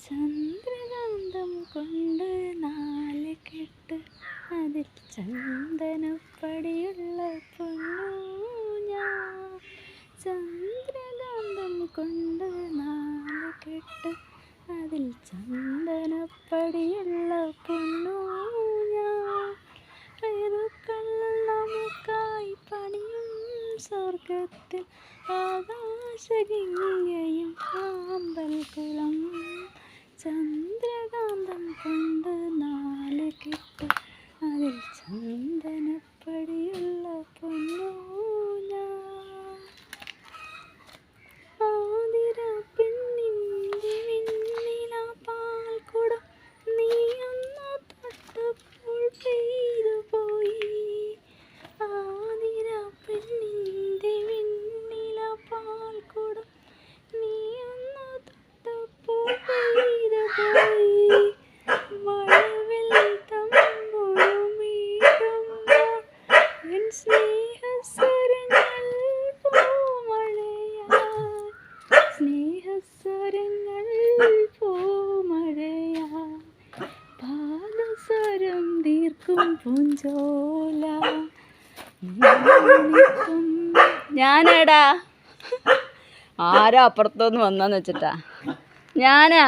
ചന്ദ്രകാന്തം കൊണ്ട് 4 കെട്ട് അതിൽ ചന്ദനപ്പടിയുള്ള പൊന്നൂഞ്ഞാൽ. ചന്ദ്രകാന്തം കൊണ്ട് 4 കെട്ട് അതിൽ ചന്ദനപ്പടിയുള്ള പൊന്നൂഞ്ഞാൽ. ഋതുക്കളിൽ നമുക്കായി പണിയും സ്വർഗത്തിൽ ആകാശഗംഗയും ആമ്പൽക്കുളം. ചന്ദ്രകാന്തം കൊണ്ട് 4 കെട്ട് അതിൽ ചന്ദനപ്പടിയുള്ള പൊന്നൂഞ്ഞാൽ. ആതിര പെണ്ണിൻ്റെ വെണ്ണില പാൽക്കുടം നീയൊന്നു തൊട്ടപ്പോൾ പെയ്തു പോയി. ആതിര പെണ്ണിൻ്റെ വെണ്ണില പാൽക്കുടം നീയൊന്നു തൊട്ടപ്പോൾ പെയ്തു പോയി. മഴവിൽ തമ്പുരുമീട്ടുമ്പോൾ എൻ സ്നേഹസ്വരങ്ങൾ പൂമഴയായി. സ്നേഹസ്വരങ്ങൾ പൂമഴയായി. പാദസ്വരം തീർക്കും പൂഞ്ചോല. ഞാനാടാ ആരാ അപ്പുറത്തുനിന്ന് വന്നാന്ന് വെച്ചിട്ടാ ഞാനാ.